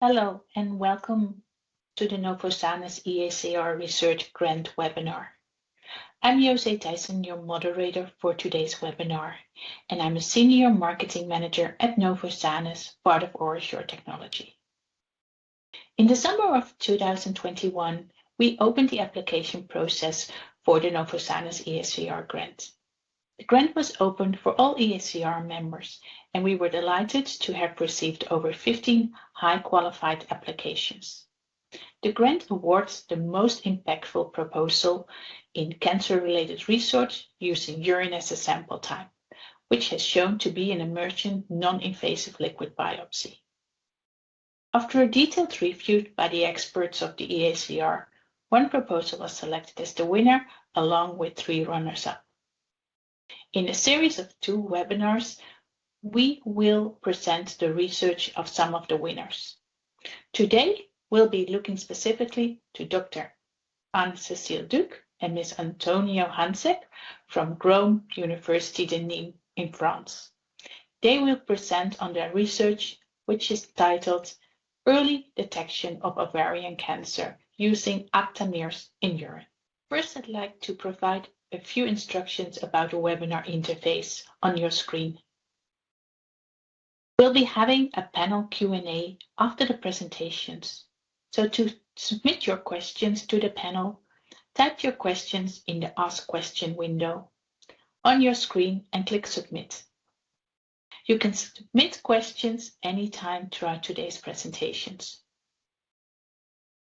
Hello and welcome to the Novosanis EACR Research Grant webinar. I'm José Thijssen, your moderator for today's webinar, and I'm a Senior Marketing Manager at Novosanis, part of OraSure Technology. In the summer of 2021, we opened the application process for the Novosanis EACR grant. The grant was opened for all EACR members, and we were delighted to have received over 15 high-qualified applications. The grant awards the most impactful proposal in cancer-related research using urine as a sample type, which has shown to be an emergent non-invasive liquid biopsy. After a detailed review by the experts of the EACR, one proposal was selected as the winner, along with 3 runners-up. In a series of 2 webinars, we will present the research of some of the winners. Today, we'll be looking specifically to Dr. Anne-Cécile and Ms. Antonija Hanžek from Université de Nîmes in France. They will present on their research, which is titled Early Detection of Ovarian Cancer using aptamers in urine. First, I'd like to provide a few instructions about the webinar interface on your screen. We'll be having a panel Q&A after the presentations. So to submit your questions to the panel, type your questions in the Ask Question window on your screen and click Submit. You can submit questions anytime throughout today's presentations.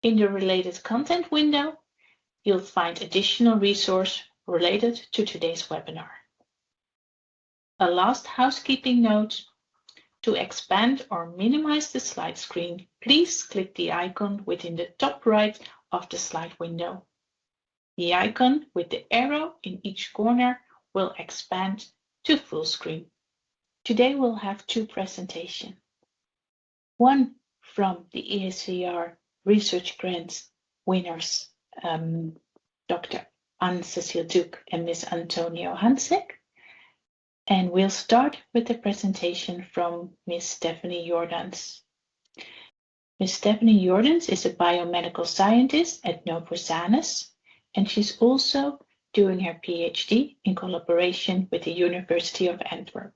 In the Related Content window, you'll find additional resources related to today's webinar. A last housekeeping note: to expand or minimize the slide screen, please click the icon within the top right of the slide window. The icon with the arrow in each corner will expand to full screen. Today we'll have 2 presentations. One from the EACR Research Grant winners, Dr. Anne-Cécile and Ms. Antonija Hanžek. And we'll start with the presentation from Ms. Stephanie Jordaens. Ms. Stephanie Jordaens is a biomedical scientist at Novosanis, and she's also doing her PhD in collaboration with the University of Antwerp.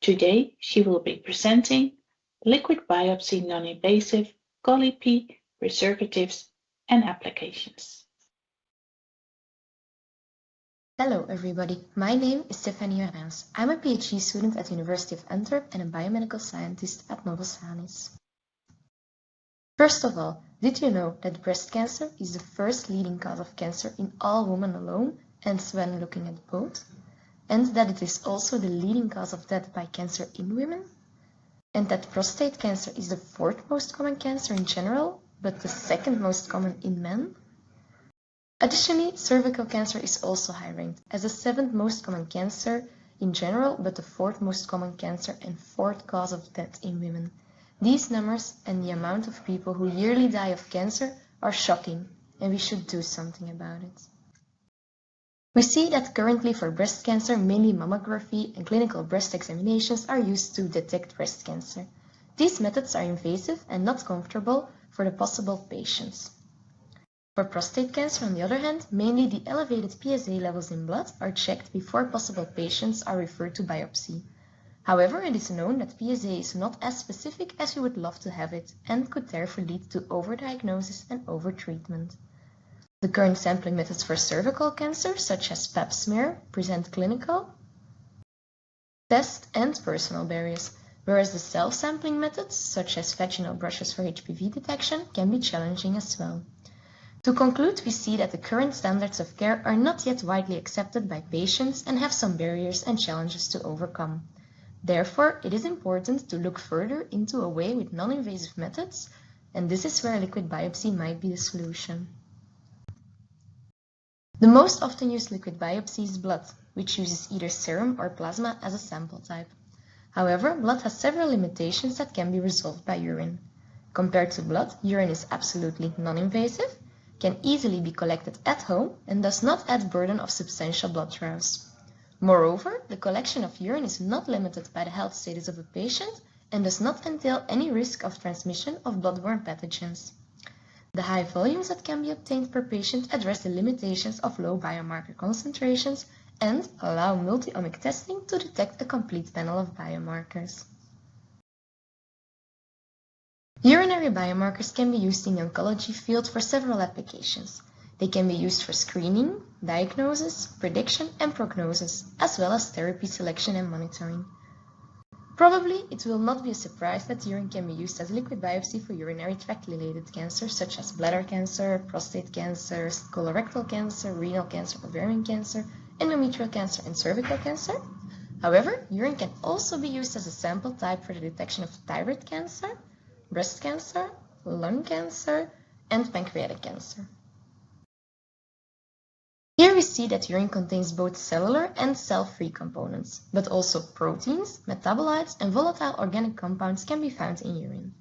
Today, she will be presenting liquid biopsy non-invasive, COLI-P, preservatives, and applications. Hello everybody, my name is Stephanie Jordaens. I'm a PhD student at the University of Antwerp and a biomedical scientist at Novosanis. First of all, did you know that breast cancer is the first leading cause of cancer in all women alone and when looking at both? And that it is also the leading cause of death by cancer in women? And that prostate cancer is the 4th most common cancer in general, but the 2nd most common in men? Additionally, cervical cancer is also high ranked as the 7th most common cancer in general, but the 4th most common cancer and 4th cause of death in women. These numbers and the amount of people who yearly die of cancer are shocking, and we should do something about it. We see that currently for breast cancer, mainly mammography and clinical breast examinations are used to detect breast cancer. These methods are invasive and not comfortable for the possible patients. For prostate cancer, on the other hand, mainly the elevated PSA levels in blood are checked before possible patients are referred to biopsy. However, it is known that PSA is not as specific as we would love to have it and could therefore lead to overdiagnosis and overtreatment. The current sampling methods for cervical cancer, such as Pap smear, present clinical, test and personal barriers, whereas the self-sampling methods, such as vaginal brushes for HPV detection, can be challenging as well. To conclude, we see that the current standards of care are not yet widely accepted by patients and have some barriers and challenges to overcome. Therefore, it is important to look further into a way with non-invasive methods, and this is where liquid biopsy might be the solution. The most often used liquid biopsy is blood, which uses either serum or plasma as a sample type. However, blood has several limitations that can be resolved by urine. Compared to blood, urine is absolutely non-invasive, can easily be collected at home, and does not add burden of substantial blood draws. Moreover, the collection of urine is not limited by the health status of a patient and does not entail any risk of transmission of bloodborne pathogens. The high volumes that can be obtained per patient address the limitations of low biomarker concentrations and allow multi-omic testing to detect a complete panel of biomarkers. Urinary biomarkers can be used in the oncology field for several applications. They can be used for screening, diagnosis, prediction, and prognosis, as well as therapy selection and monitoring. Probably it will not be a surprise that urine can be used as a liquid biopsy for urinary tract-related cancers such as bladder cancer, prostate cancer, colorectal cancer, renal cancer, ovarian cancer, endometrial cancer, and cervical cancer. However, urine can also be used as a sample type for the detection of thyroid cancer, breast cancer, lung cancer, and pancreatic cancer. Here we see that urine contains both cellular and cell-free components, but also proteins, metabolites, and volatile organic compounds can be found in urine.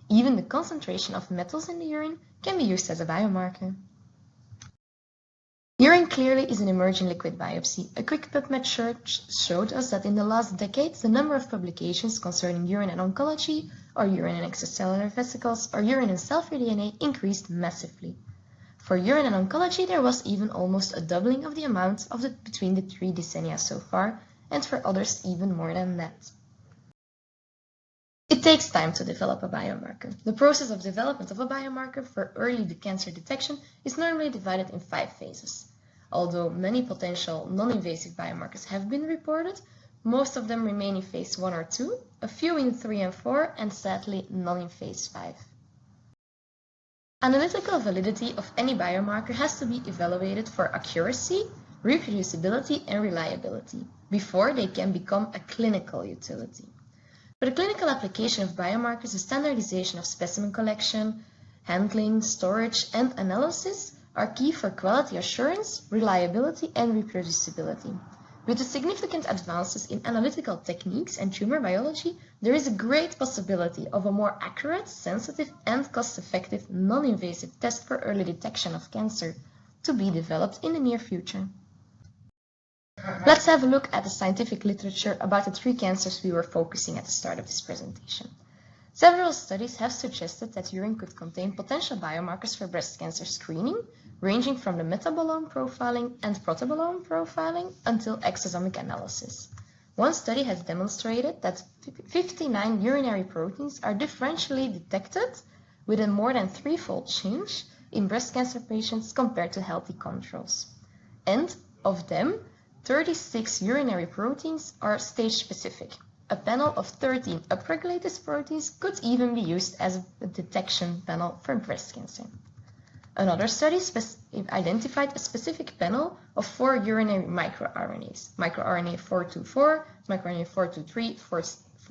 Even the concentration of metals in the urine can be used as a biomarker. Urine clearly is an emerging liquid biopsy. A quick PubMed search showed us that in the last decades, the number of publications concerning urine and oncology, or urine and extracellular vesicles, or urine and cell-free DNA increased massively. For urine and oncology, there was even almost a doubling of the amount between the 3 decennia so far, and for others even more than that. It takes time to develop a biomarker. The process of development of a biomarker for early cancer detection is normally divided in 5 phases. Although many potential non-invasive biomarkers have been reported, most of them remain in phase 1 or 2, a few in 3 and 4, and sadly none in phase 5. Analytical validity of any biomarker has to be evaluated for accuracy, reproducibility, and reliability before they can become a clinical utility. For the clinical application of biomarkers, the standardization of specimen collection, handling, storage, and analysis are key for quality assurance, reliability, and reproducibility. With the significant advances in analytical techniques and tumor biology, there is a great possibility of a more accurate, sensitive, and cost-effective non-invasive test for early detection of cancer to be developed in the near future. Let's have a look at the scientific literature about the 3 cancers we were focusing at the start of this presentation. Several studies have suggested that urine could contain potential biomarkers for breast cancer screening, ranging from the metabolome profiling and protobolome profiling until exosomic analysis. One study has demonstrated that 59 urinary proteins are differentially detected with a more than 3-fold change in breast cancer patients compared to healthy controls. And of them, 36 urinary proteins are stage-specific. A panel of 13 upregulated proteins could even be used as a detection panel for breast cancer. Another study identified a specific panel of 4 urinary microRNAs, microRNA 424, microRNA 423,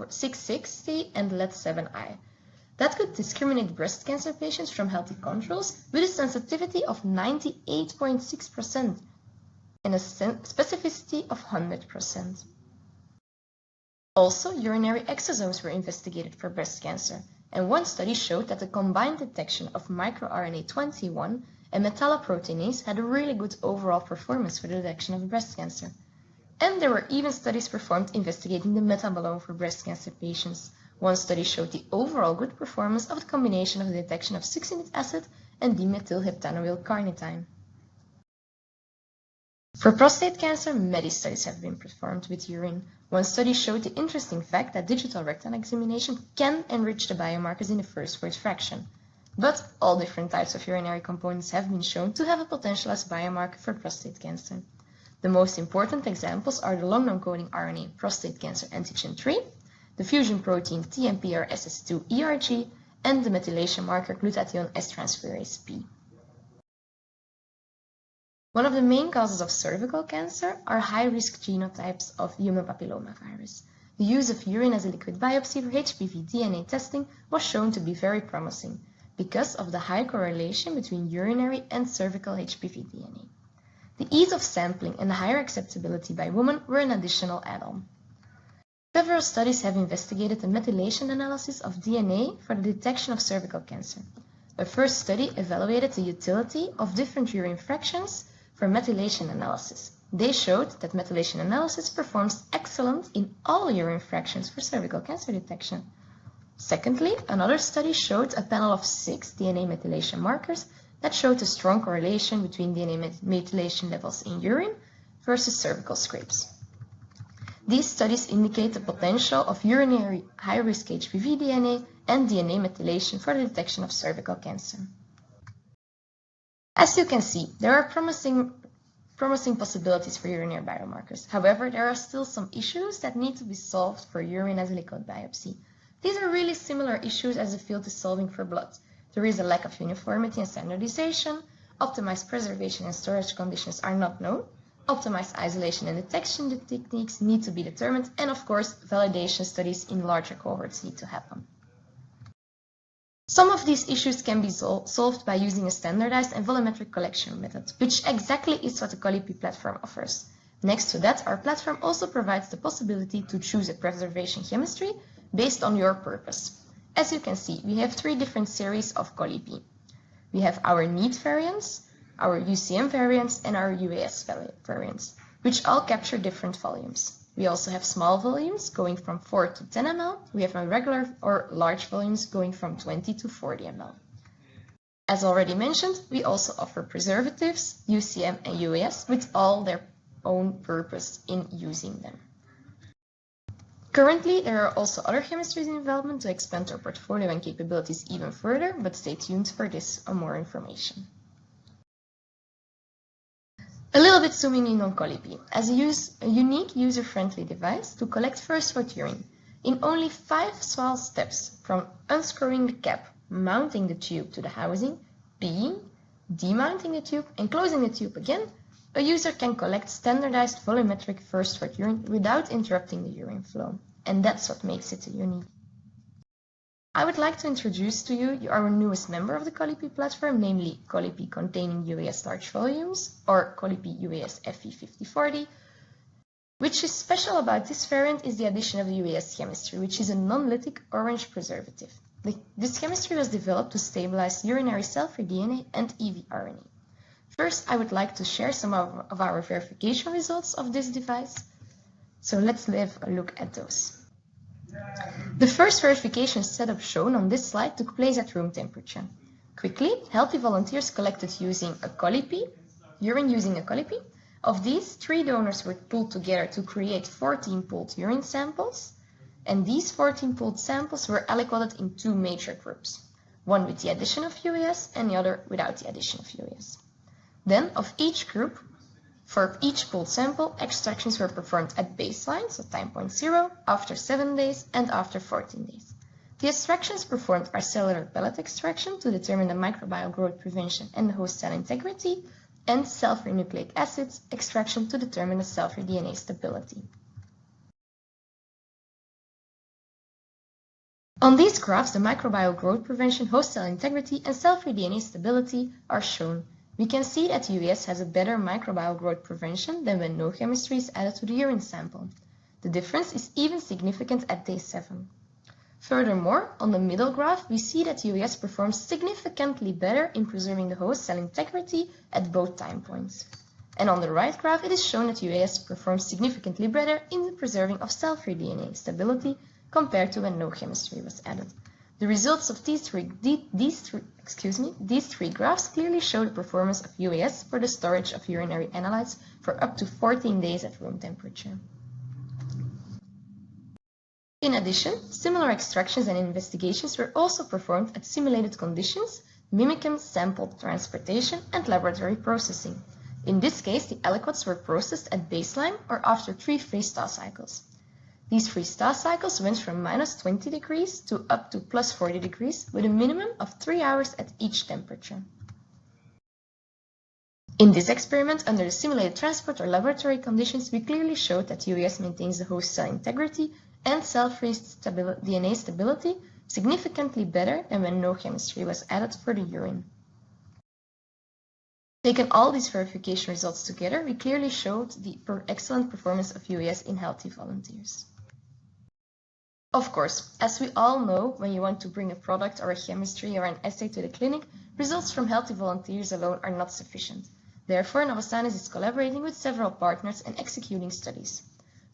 660, and LED7I, that could discriminate breast cancer patients from healthy controls with a sensitivity of 98.6% and a specificity of 100%. Also, urinary exosomes were investigated for breast cancer, and one study showed that the combined detection of microRNA 21 and metalloproteinase had a really good overall performance for the detection of breast cancer. And there were even studies performed investigating the metabolome for breast cancer patients. One study showed the overall good performance of the combination of the detection of succinic acid and dimethylheptanoyl carnitine. For prostate cancer, many studies have been performed with urine. One study showed the interesting fact that digital rectal examination can enrich the biomarkers in the first word fraction. But all different types of urinary components have been shown to have a potential as biomarker for prostate cancer. The most important examples are the long non-coding RNA prostate cancer antigen 3, the fusion protein TMPRSS2-ERG, and the methylation marker glutathione S-transferase P. One of the main causes of cervical cancer are high-risk genotypes of human papillomavirus. The use of urine as a liquid biopsy for HPV DNA testing was shown to be very promising because of the high correlation between urinary and cervical HPV DNA. The ease of sampling and the higher acceptability by women were an additional add-on. Several studies have investigated the methylation analysis of DNA for the detection of cervical cancer. A first study evaluated the utility of different urine fractions for methylation analysis. They showed that methylation analysis performs excellent in all urine fractions for cervical cancer detection. Secondly, another study showed a panel of 6 DNA methylation markers that showed a strong correlation between DNA methylation levels in urine versus cervical scrapes. These studies indicate the potential of urinary high-risk HPV DNA and DNA methylation for the detection of cervical cancer. As you can see, there are promising possibilities for urinary biomarkers. However, there are still some issues that need to be solved for urine as a liquid biopsy. These are really similar issues as the field is solving for blood. There is a lack of uniformity and standardization, optimized preservation and storage conditions are not known, optimized isolation and detection techniques need to be determined, and of course, validation studies in larger cohorts need to happen. Some of these issues can be solved by using a standardized and volumetric collection method, which exactly is what the Colli-Pee platform offers. Next to that, our platform also provides the possibility to choose a preservation chemistry based on your purpose. As you can see, we have 3 different series of Colli-Pee. We have our NEAT variants, our UCM variants, and our UAS variants, which all capture different volumes. We also have small volumes going from 4 to 10 ml. We have regular or large volumes going from 20 to 40 ml. As already mentioned, we also offer preservatives, UCM and UAS, with all their own purpose in using them. Currently, there are also other chemistries in development to expand our portfolio and capabilities even further, but stay tuned for this for more information. A little bit zooming in on Colli-Pee as a unique user-friendly device to collect first-sort urine in only 5 small steps, from unscrewing the cap, mounting the tube to the housing, peeing, demounting the tube and closing the tube again. A user can collect standardized volumetric first-sort urine without interrupting the urine flow, and that's what makes it unique. I would like to introduce to you our newest member of the Colli-Pee platform, namely Colli-Pee containing UAS large volumes, or Colli-Pee UAS FE5040. Which is special about this variant is the addition of the UAS chemistry, which is a non-lytic orange preservative. This chemistry was developed to stabilize urinary cell-free DNA and evRNA. First, I would like to share some of our verification results of this device. So let's have a look at those. The first verification setup shown on this slide took place at room temperature. Quickly, healthy volunteers collected using a Colli-Pee, urine using a Colli-Pee. Of these, 3 donors were pulled together to create 14 pooled urine samples, and these 14 pooled samples were allocated in 2 major groups, one with the addition of UAS and the other without the addition of UAS. Then, of each group, for each pooled sample, extractions were performed at baseline, so time point 0, after 7 days, and after 14 days. The extractions performed are cellular pellet extraction to determine the microbial growth prevention and the host cell integrity, and cell-free nucleic acids extraction to determine the cell-free DNA stability. On these graphs, the microbial growth prevention, host cell integrity, and cell-free DNA stability are shown. We can see that UAS has a better microbial growth prevention than when no chemistry is added to the urine sample. The difference is even significant at day 7. Furthermore, on the middle graph, we see that UAS performs significantly better in preserving the host cell integrity at both time points. And on the right graph, it is shown that UAS performs significantly better in the preserving of cell-free DNA stability compared to when no chemistry was added. The results of these three graphs clearly show the performance of UAS for the storage of urinary analytes for up to 14 days at room temperature. In addition, similar extractions and investigations were also performed at simulated conditions, mimicking sample transportation and laboratory processing. In this case, the aliquots were processed at baseline or after 3 freeze-thaw cycles. These freeze-thaw cycles went from -20 degrees to up to +40 degrees with a minimum of 3 hours at each temperature. In this experiment, under the simulated transport or laboratory conditions, we clearly showed that UAS maintains the host cell integrity and cell-free DNA stability significantly better than when no chemistry was added for the urine. Taking all these verification results together, we clearly showed the excellent performance of UAS in healthy volunteers. Of course, as we all know, when you want to bring a product or a chemistry or an assay to the clinic, results from healthy volunteers alone are not sufficient. Therefore, Novosanis is collaborating with several partners and executing studies.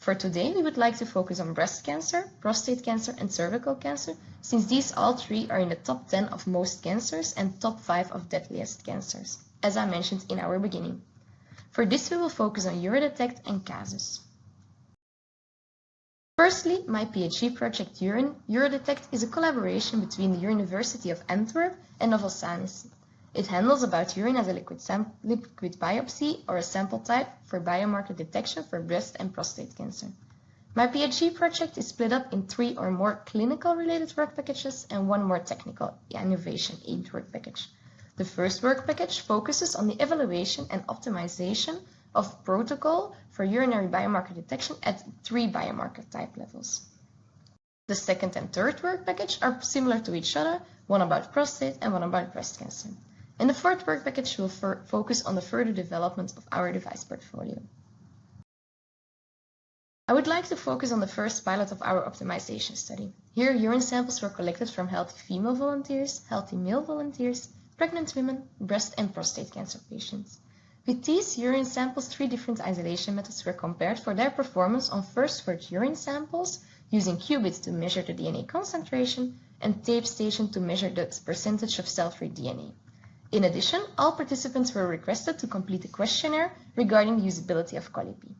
For today, we would like to focus on breast cancer, prostate cancer, and cervical cancer, since these all three are in the top 10 of most cancers and top 5 of deadliest cancers, as I mentioned in our beginning. For this, we will focus on URIDETECT and CASUS. Firstly, my PhD project URIDETECT is a collaboration between the University of Antwerp and Novosanis. It handles about urine as a liquid biopsy or a sample type for biomarker detection for breast and prostate cancer. My PhD project is split up in 3 or more clinical related work packages and 1 more technical innovation aimed work package. The first work package focuses on the evaluation and optimization of protocol for urinary biomarker detection at 3 biomarker type levels. The second and third work package are similar to each other, one about prostate and one about breast cancer. And the fourth work package will focus on the further development of our device portfolio. I would like to focus on the first pilot of our optimization study. Here, urine samples were collected from healthy female volunteers, healthy male volunteers, pregnant women, breast and prostate cancer patients. With these urine samples, 3 different isolation methods were compared for their performance on first-word urine samples using qubits to measure the DNA concentration and tape station to measure the percentage of cell-free DNA. In addition, all participants were requested to complete a questionnaire regarding the usability of Colli-Pee.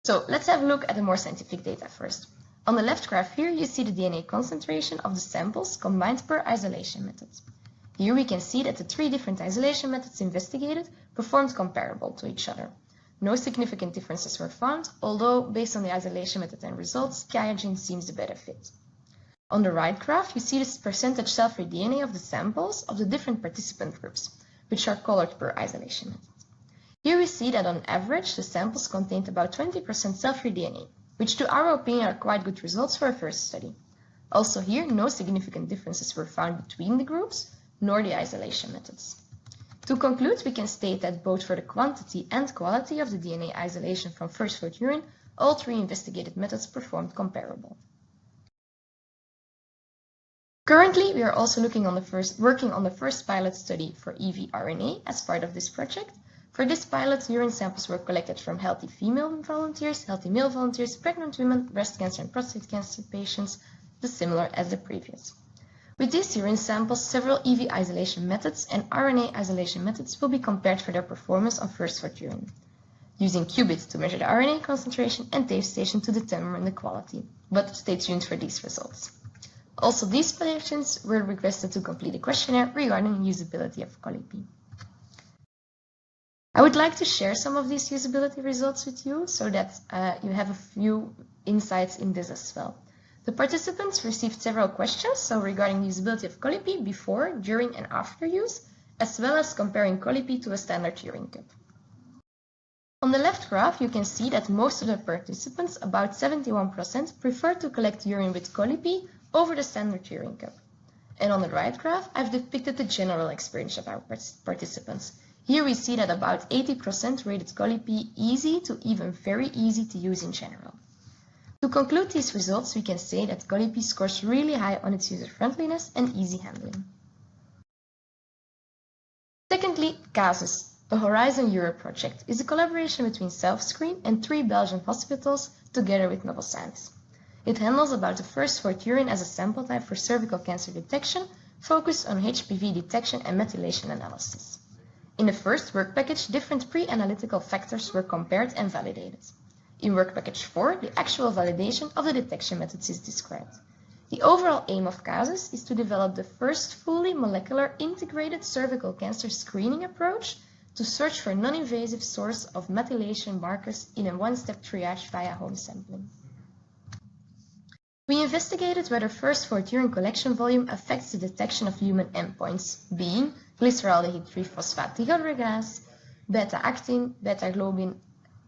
So let's have a look at the more scientific data first. On the left graph here, you see the DNA concentration of the samples combined per isolation method. Here we can see that the 3 different isolation methods investigated performed comparable to each other. No significant differences were found, although based on the isolation method and results, QIAGEN seems the better fit. On the right graph, you see the percentage cell-free DNA of the samples of the different participant groups, which are colored per isolation method. Here we see that on average, the samples contained about 20% cell-free DNA, which to our opinion are quite good results for a first study. Also here, no significant differences were found between the groups, nor the isolation methods. To conclude, we can state that both for the quantity and quality of the DNA isolation from first-word urine, all 3 investigated methods performed comparable. Currently, we are also working on the first pilot study for eVRNA as part of this project. For this pilot, urine samples were collected from healthy female volunteers, healthy male volunteers, pregnant women, breast cancer and prostate cancer patients, similar as the previous. With these urine samples, several EV isolation methods and RNA isolation methods will be compared for their performance on first-word urine, using qubits to measure the RNA concentration and tape station to determine the quality. But stay tuned for these results. Also, these patients were requested to complete a questionnaire regarding usability of Colli-Pee. I would like to share some of these usability results with you so that you have a few insights in this as well. The participants received several questions regarding the usability of Colli-Pee before, during and after use, as well as comparing Colli-Pee to a standard urine cup. On the left graph, you can see that most of the participants, about 71%, prefer to collect urine with Colli-Pee over the standard urine cup. And on the right graph, I've depicted the general experience of our participants. Here we see that about 80% rated Colli-Pee easy to even very easy to use in general. To conclude these results, we can say that Colli-Pee scores really high on its user-friendliness and easy handling. Secondly, CASUS, the Horizon Europe project, is a collaboration between Selfscreen and 3 Belgian hospitals together with Novosanis. It handles about the first-word urine as a sample type for cervical cancer detection, focused on HPV detection and methylation analysis. In the first work package, different pre-analytical factors were compared and validated. In work package 4, the actual validation of the detection methods is described. The overall aim of CASUS is to develop the first fully molecular integrated cervical cancer screening approach to search for non-invasive source of methylation markers in a one-step triage via home sampling. We investigated whether first-word urine collection volume affects the detection of human endpoints, being glyceraldehyde 3-phosphate dehydrogenase, beta-actin, beta-globin,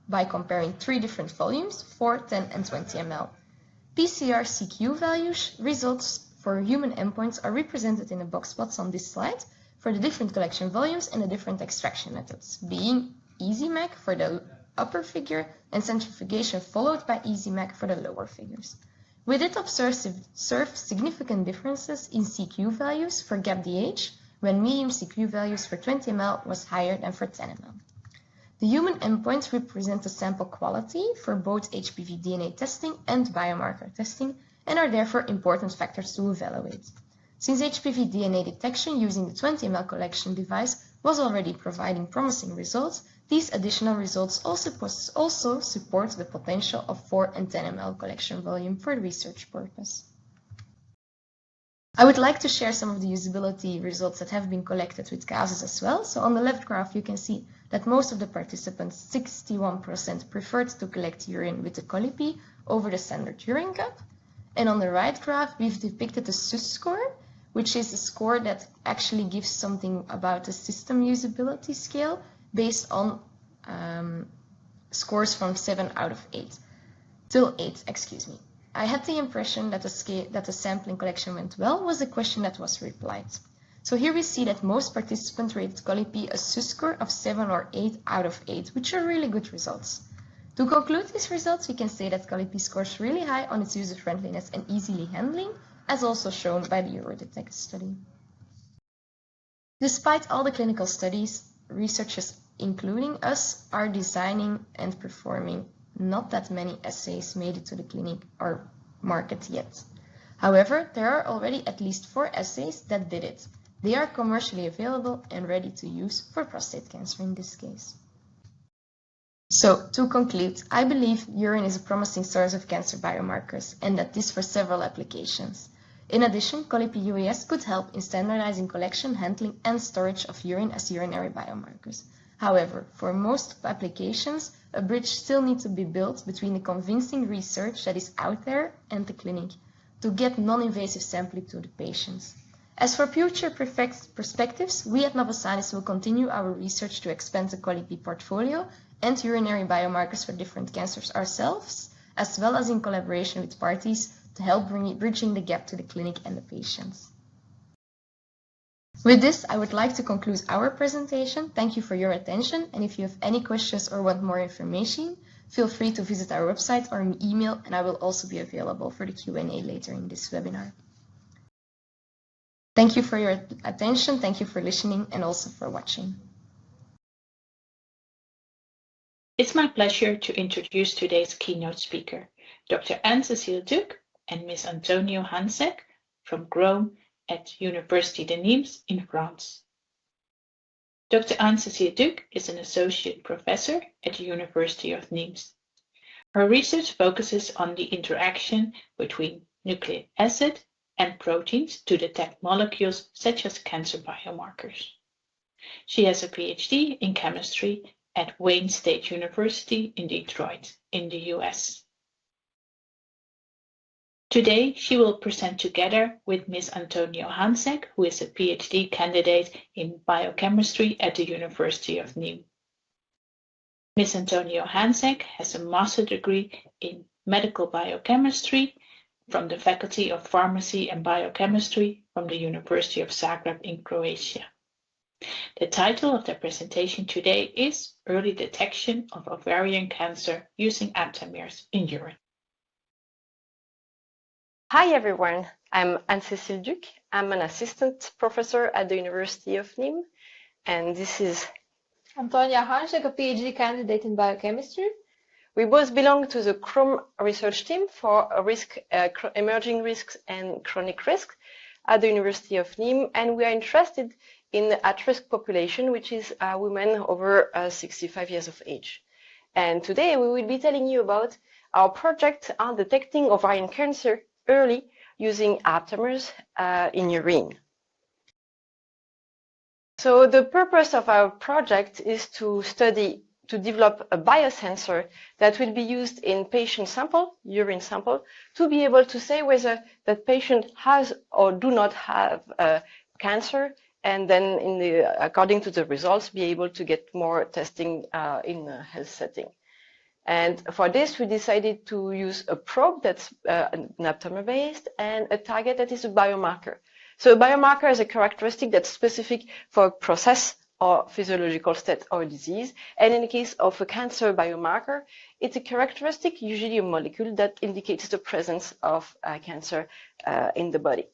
by comparing 3 different volumes, 4, 10, and 20 ml. PCR-CQ values results for human endpoints are represented in the box plots on this slide for the different collection volumes and the different extraction methods, being EasyMac for the upper figure and centrifugation followed by EasyMac for the lower figures. We did observe significant differences in CQ values for GAPDH when medium CQ values for 20 ml was higher than for 10 ml. The human endpoints represent the sample quality for both HPV DNA testing and biomarker testing and are therefore important factors to evaluate. Since HPV DNA detection using the 20 ml collection device was already providing promising results, these additional results also support the potential of 4 and 10 ml collection volume for research purpose. I would like to share some of the usability results that have been collected with cases as well. So on the left graph, you can see that most of the participants, 61%, preferred to collect urine with the Colli-Pee over the standard urine cup. And on the right graph, we've depicted the SUS score, which is a score that actually gives something about the system usability scale based on scores from 7 out of 8, till 8, excuse me. I had the impression that the sampling collection went well was the question that was replied. So here we see that most participants rated Colli-Pee a SUS score of 7 or 8 out of 8, which are really good results. To conclude these results, we can say that Colli-Pee scores really high on its user-friendliness and easily handling, as also shown by the Eurodetect study. Despite all the clinical studies, researchers, including us, are designing and performing not that many assays made it to the clinic or market yet. However, there are already at least 4 assays that did it. They are commercially available and ready to use for prostate cancer in this case. So, to conclude, I believe urine is a promising source of cancer biomarkers and that this for several applications. In addition, Colli-Pee UAS could help in standardizing collection, handling and storage of urine as urinary biomarkers. However, for most applications, a bridge still needs to be built between the convincing research that is out there and the clinic to get non-invasive sampling to the patients. As for future perspectives, we at Novosanis will continue our research to expand the Colli-Pee portfolio and urinary biomarkers for different cancers ourselves, as well as in collaboration with parties to help bridging the gap to the clinic and the patients. With this, I would like to conclude our presentation. Thank you for your attention, and if you have any questions or want more information, feel free to visit our website or email, and I will also be available for the Q&A later in this webinar. Thank you for your attention, thank you for listening, and also for watching. It's my pleasure to introduce today's keynote speaker, Dr. Anne-Cécile Duc and Ms. Hanžek from Rome at Université de Nîmes in France. Dr. Anne-Cécile Duc is an associate professor at the University of Nîmes. Her research focuses on the interaction between nucleic acid and proteins to detect molecules such as cancer biomarkers. She has a PhD in chemistry at Wayne State University in Detroit, in the US. Today, she will present together with Ms. Hanžek, who is a PhD candidate in biochemistry at the University of Nîmes. Ms. Hanžek has a master's degree in medical biochemistry from the Faculty of Pharmacy and Biochemistry from the University of Zagreb in Croatia. The title of the presentation today is Early Detection of Ovarian Cancer Using Aptamers in Urine. Hi everyone, I'm Anne-Cécile Duc. I'm an assistant professor at the University of Nîmes, and this is Antonija, a PhD candidate in biochemistry. We both belong to the CHROME research team for emerging risks and chronic risks at the University of Nîmes, and we are interested in the at-risk population, which is women over 65 years of age. And today we will be telling you about our project on detecting ovarian cancer early using aptamers in urine. So the purpose of our project is to develop a biosensor that will be used in patient sample, urine sample, to be able to say whether that patient has or do not have cancer, and then according to the results, be able to get more testing in a health setting. And for this, we decided to use a probe that's an aptamer-based and a target that is a biomarker. So a biomarker is a characteristic that's specific for a process or physiological state or disease. And in the case of a cancer biomarker, it's a characteristic, usually a molecule, that indicates the presence of cancer in the body.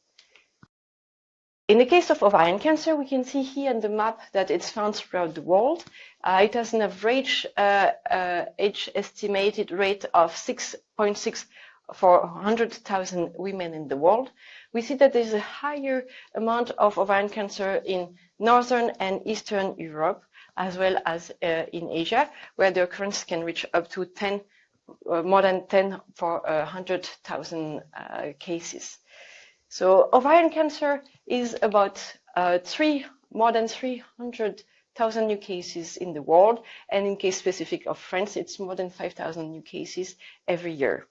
In the case of ovarian cancer, we can see here on the map that it's found throughout the world. It has an average age estimated rate of 6.6 for 100,000 women in the world. We see that there's a higher amount of ovarian cancer in Northern and Eastern Europe, as well as in Asia, where the occurrence can reach up to 10, more than 10 for 100,000 cases. So ovarian cancer is about more than 300,000 new cases in the world, and in case specific of France, it's more than 5,000 new cases every year.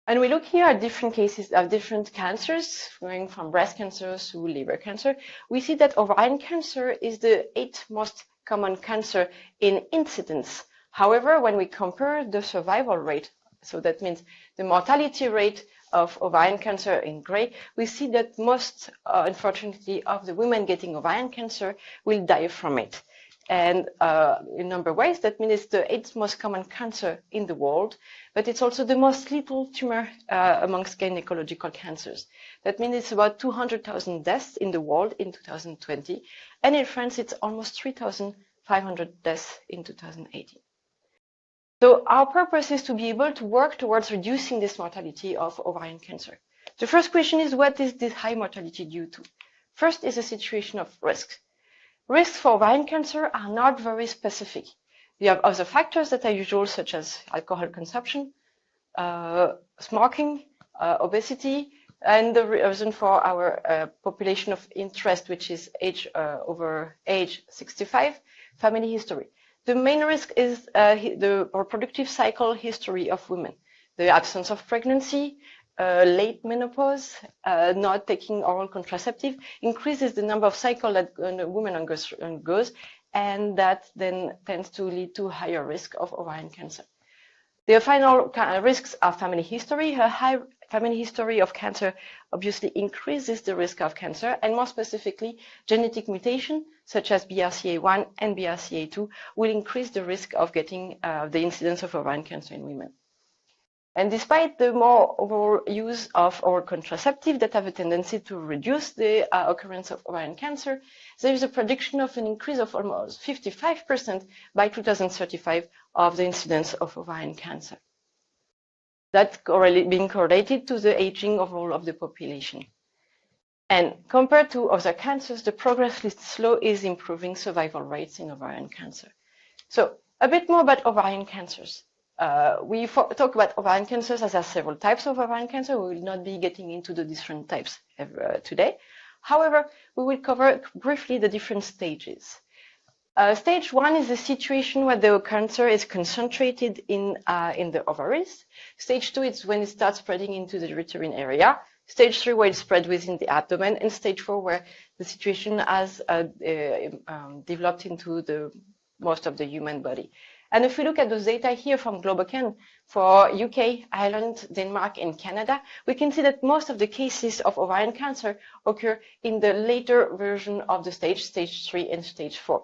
And we look here at different cases of different cancers, going from breast cancer to liver cancer. We see that ovarian cancer is the 8th most common cancer in incidence. However, when we compare the survival rate, so that means the mortality rate of ovarian cancer in gray, we see that most, unfortunately, of the women getting ovarian cancer will die from it. And in a number of ways, that means it's the 8th most common cancer in the world, but it's also the most lethal tumor amongst gynecological cancers. That means it's about 200,000 deaths in the world in 2020, and in France, it's almost 3,500 deaths in 2018. So our purpose is to be able to work towards reducing this mortality of ovarian cancer. The first question is, what is this high mortality due to? First is a situation of risk. Risks for ovarian cancer are not very specific. We have other factors that are usual, such as alcohol consumption, smoking, obesity, and the reason for our population of interest, which is over age 65, family history. The main risk is the reproductive cycle history of women, the absence of pregnancy, late menopause, not taking oral contraceptive increases the number of cycles that a woman undergoes, and that then tends to lead to higher risk of ovarian cancer. The final risks are family history. A high family history of cancer obviously increases the risk of cancer, and more specifically, genetic mutation such as BRCA1 and BRCA2 will increase the risk of getting the incidence of ovarian cancer in women. And despite the more overall use of oral contraceptive that have a tendency to reduce the occurrence of ovarian cancer, there is a prediction of an increase of almost 55% by 2035 of the incidence of ovarian cancer. That's being correlated to the aging overall of the population. And compared to other cancers, the progressively slow is improving survival rates in ovarian cancer. So a bit more about ovarian cancers. We talk about ovarian cancers as there are several types of ovarian cancer. We will not be getting into the different types today. However, we will cover briefly the different stages. Stage 1 is a situation where the cancer is concentrated in the ovaries. Stage 2 is when it starts spreading into the uterine area. Stage 3 where it's spread within the abdomen, and Stage 4 where the situation has developed into the most of the human body. And if we look at those data here from GloboCan for UK, Ireland, Denmark, and Canada, we can see that most of the cases of ovarian cancer occur in the later version of the stage 3 and Stage 4.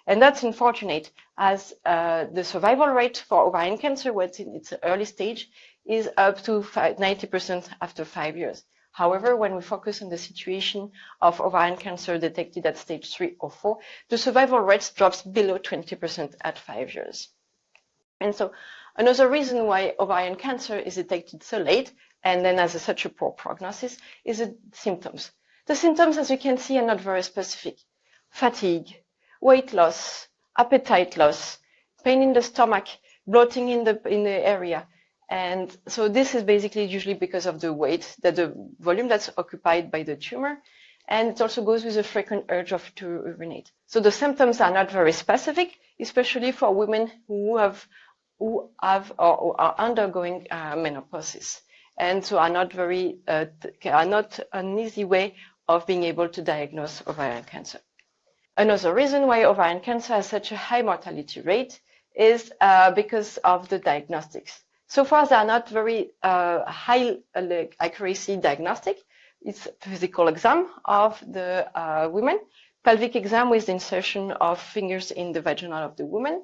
And that's unfortunate, as the survival rate for ovarian cancer, when it's in its early stage, is up to 90% after 5 years. However, when we focus on the situation of ovarian cancer detected at Stage 3 or 4, the survival rate drops below 20% at 5 years. And so another reason why ovarian cancer is detected so late and then has such a poor prognosis is the symptoms. The symptoms, as you can see, are not very specific. Fatigue, weight loss, appetite loss, pain in the stomach, bloating in the area. And so this is basically usually because of the weight, the volume that's occupied by the tumor. And it also goes with a frequent urge to urinate. So the symptoms are not very specific, especially for women who are undergoing menopause, and so are not an easy way of being able to diagnose ovarian cancer. Another reason why ovarian cancer has such a high mortality rate is because of the diagnostics. So far, they are not very high accuracy diagnostic. It's physical exam of the women, pelvic exam with the insertion of fingers in the vagina of the woman,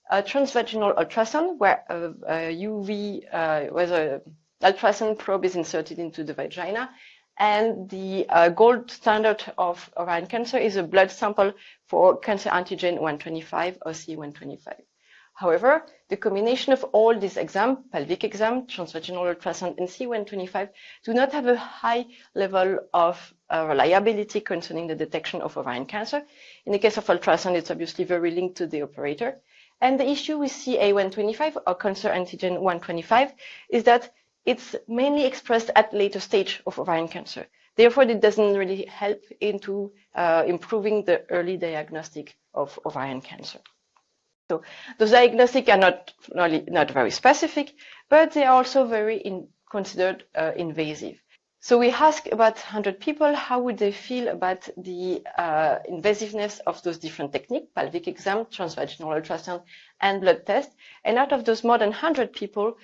a transvaginal ultrasound where where the ultrasound probe is inserted into the vagina, And the gold standard of ovarian cancer is a blood sample for cancer antigen 125 or C125. However, the combination of all these exams, pelvic exam, transvaginal ultrasound, and C125, do not have a high level of reliability concerning the detection of ovarian cancer. In the case of ultrasound, it's obviously very linked to the operator. And the issue with CA125 or cancer antigen 125 is that it's mainly expressed at later stage of ovarian cancer. Therefore, it doesn't really help into improving the early diagnostic of ovarian cancer. So those diagnostics are not very specific, but they are also very considered invasive. So we asked about 100 people how would they feel about the invasiveness of those different techniques, pelvic exam, transvaginal ultrasound, and blood test. And out of those more than 100 people,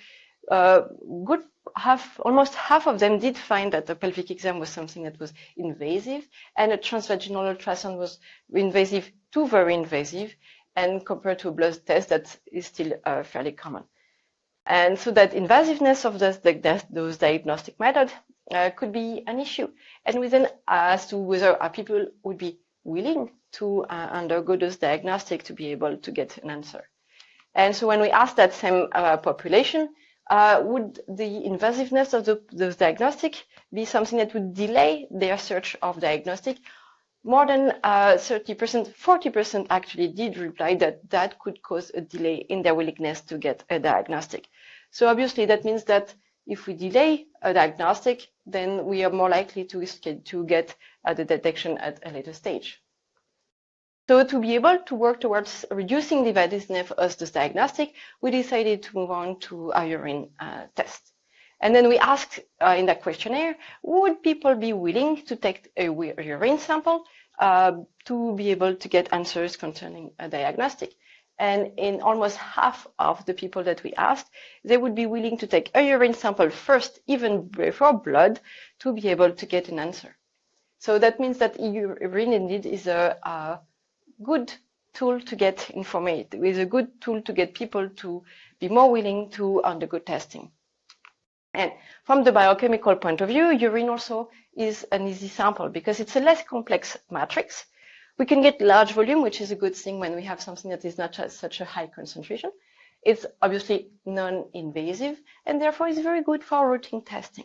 almost half of them did find that the pelvic exam was something that was invasive, and a transvaginal ultrasound was invasive to very invasive, and compared to a blood test that is still fairly common. And so that invasiveness of those diagnostic methods could be an issue. And we then asked to whether people would be willing to undergo those diagnostics to be able to get an answer. And so when we asked that same population, would the invasiveness of those diagnostics be something that would delay their search of diagnostic? More than 30%, 40% actually did reply that that could cause a delay in their willingness to get a diagnostic. So obviously that means that if we delay a diagnostic, then we are more likely to get the detection at a later stage. So to be able to work towards reducing the invasiveness of this diagnostic, we decided to move on to a urine test. And then we asked in that questionnaire, would people be willing to take a urine sample to be able to get answers concerning a diagnostic? And in almost half of the people that we asked, they would be willing to take a urine sample first, even before blood, to be able to get an answer. So that means that urine indeed is a good tool to get information. It is a good tool to get people to be more willing to undergo testing. And from the biochemical point of view, urine also is an easy sample because it's a less complex matrix. We can get large volume, which is a good thing when we have something that is not such a high concentration. It's obviously non-invasive and therefore is very good for routine testing.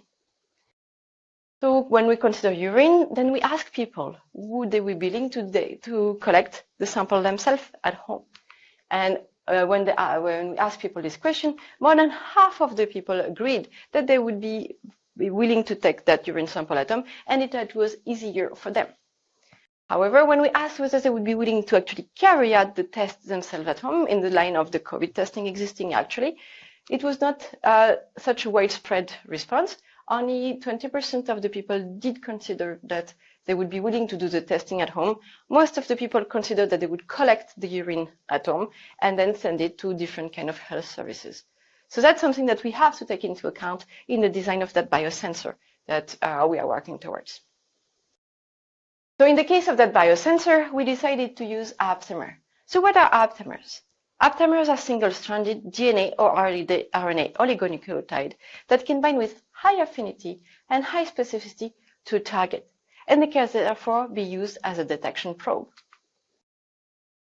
So when we consider urine, then we ask people, would they be willing to collect the sample themselves at home? And when we asked people this question, more than half of the people agreed that they would be willing to take that urine sample at home, and it was easier for them. However, when we asked whether they would be willing to actually carry out the tests themselves at home, in the line of the COVID testing existing actually, it was not such a widespread response. Only 20% of the people did consider that they would be willing to do the testing at home. Most of the people considered that they would collect the urine at home and then send it to different kind of health services. So that's something that we have to take into account in the design of that biosensor that we are working towards. So in the case of that biosensor, we decided to use aptamers. So what are aptamers? Aptamers are single-stranded DNA or RNA oligonucleotide that can bind with high affinity and high specificity to a target, and they can therefore be used as a detection probe.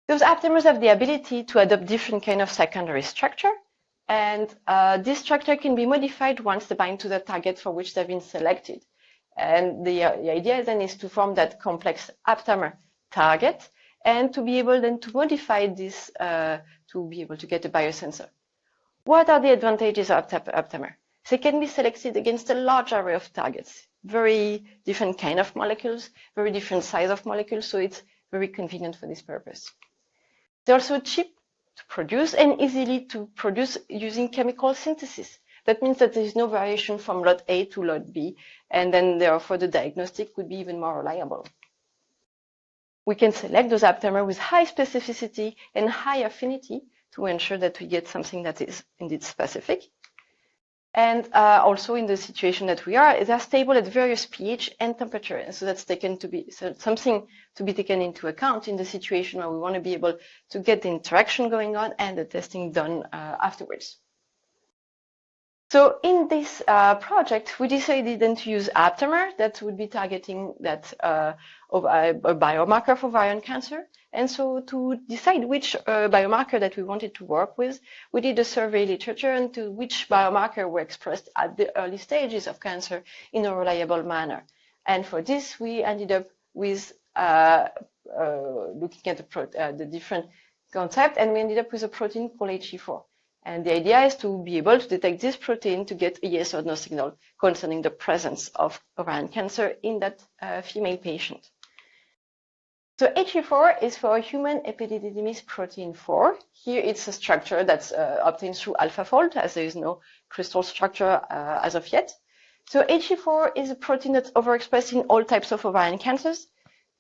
Those aptamers have the ability to adopt different kind of secondary structure, and this structure can be modified once they bind to the target for which they've been selected. And the idea then is to form that complex aptamer target and to be able then to modify this to be able to get a biosensor. What are the advantages of aptamer? They can be selected against a large array of targets, very different kind of molecules, very different size of molecules, so it's very convenient for this purpose. They're also cheap to produce and easily to produce using chemical synthesis. That means that there is no variation from lot A to lot B, and then therefore the diagnostic would be even more reliable. We can select those aptamers with high specificity and high affinity to ensure that we get something that is indeed specific. And also in the situation that we are, they are stable at various pH and temperature. And so that's something to be taken into account in the situation where we want to be able to get the interaction going on and the testing done afterwards. So in this project, we decided then to use aptamer that would be targeting that of a biomarker for ovarian cancer. And so to decide which biomarker that we wanted to work with, we did a survey literature into which biomarker were expressed at the early stages of cancer in a reliable manner. And for this, we ended up with looking at the different concept, and we ended up with a protein called HE4. And the idea is to be able to detect this protein to get a yes or no signal concerning the presence of ovarian cancer in that female patient. So HE4 is for human epididymis protein 4. Here it's a structure that's obtained through AlphaFold, as there is no crystal structure as of yet. So HE4 is a protein that's overexpressed in all types of ovarian cancers.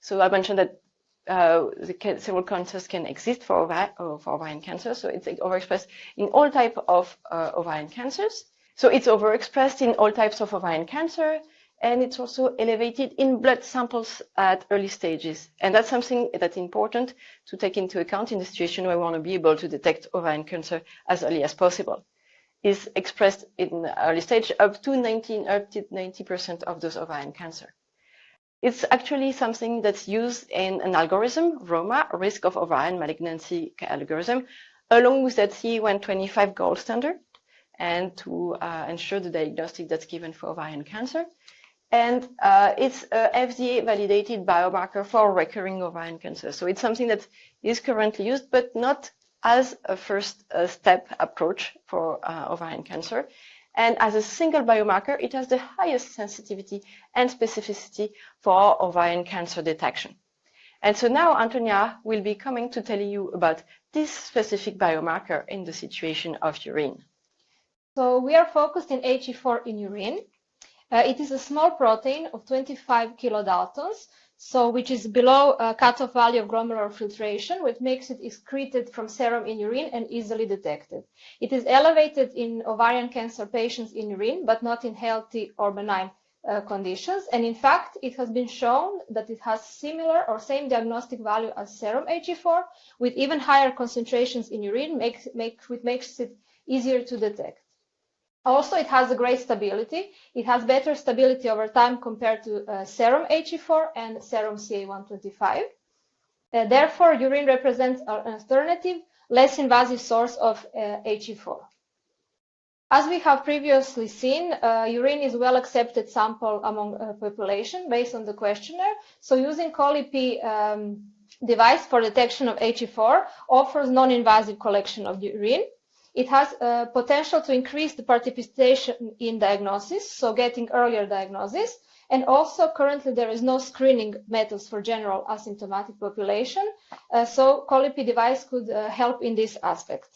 So I mentioned that several cancers can exist for ovarian cancer. So it's overexpressed in all types of ovarian cancers. So it's overexpressed in all types of ovarian cancer, and it's also elevated in blood samples at early stages. And that's something that's important to take into account in the situation where we want to be able to detect ovarian cancer as early as possible. Is expressed in the early stage up to 90% of those ovarian cancer. It's actually something that's used in an algorithm, ROMA, risk of ovarian malignancy algorithm, along with that C125 gold standard, and to ensure the diagnostic that's given for ovarian cancer. And it's a FDA-validated biomarker for recurring ovarian cancer. So it's something that is currently used, but not as a first step approach for ovarian cancer. And as a single biomarker, it has the highest sensitivity and specificity for ovarian cancer detection. And so now Antonija will be coming to tell you about this specific biomarker in the situation of urine. So we are focused in HE4 in urine. It is a small protein of 25 kilodaltons, so which is below a cutoff value of glomerular filtration, which makes it excreted from serum in urine and easily detected. It is elevated in ovarian cancer patients in urine, but not in healthy or benign conditions. And in fact, it has been shown that it has similar or same diagnostic value as serum HE4, with even higher concentrations in urine, which makes it easier to detect. Also, it has a great stability. It has better stability over time compared to serum HE4 and serum CA125. Therefore, urine represents an alternative, less invasive source of HE4. As we have previously seen, urine is a well-accepted sample among population based on the questionnaire. So using ColiP device for detection of HE4 offers non-invasive collection of urine. It has potential to increase the participation in diagnosis, so getting earlier diagnosis. And also, currently, there is no screening methods for general asymptomatic population. So ColiP device could help in this aspect.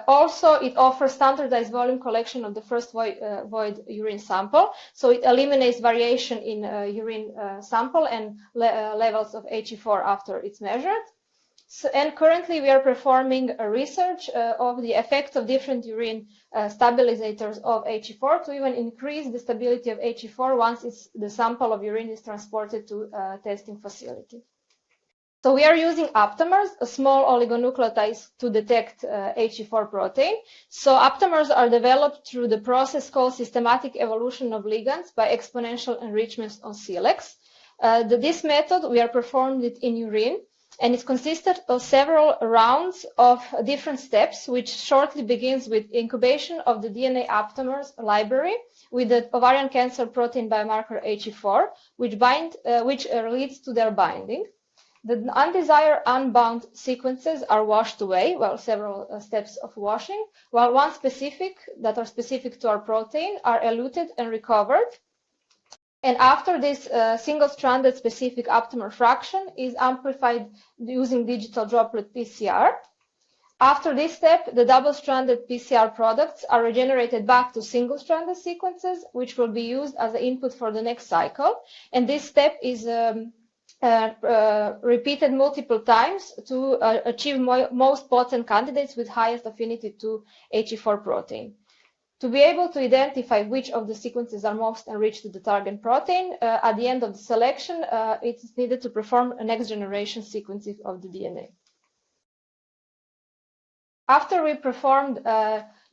Also, it offers standardized volume collection of the first void urine sample. So it eliminates variation in urine sample and levels of HE4 after it's measured. So, and currently we are performing a research of the effect of different urine stabilizers of HE4 to even increase the stability of HE4 once the sample of urine is transported to a testing facility. So we are using aptamers, a small oligonucleotide, to detect HE4 protein. So aptamers are developed through the process called systematic evolution of ligands by exponential enrichments on silex. This method, we are performed it in urine, and it consisted of several rounds of different steps, which shortly begins with incubation of the DNA aptamers library with the ovarian cancer protein biomarker HE4, which leads to their binding. The undesired unbound sequences are washed away, well, several steps of washing, while one specific, that are specific to our protein, are eluted and recovered. And after this single-stranded specific aptamer fraction is amplified using digital droplet PCR. After this step, the double-stranded PCR products are regenerated back to single-stranded sequences, which will be used as an input for the next cycle. And this step is repeated multiple times to achieve most potent candidates with highest affinity to HE4 protein. To be able to identify which of the sequences are most enriched to the target protein, at the end of the selection, it is needed to perform a next-generation sequencing of the DNA. After we performed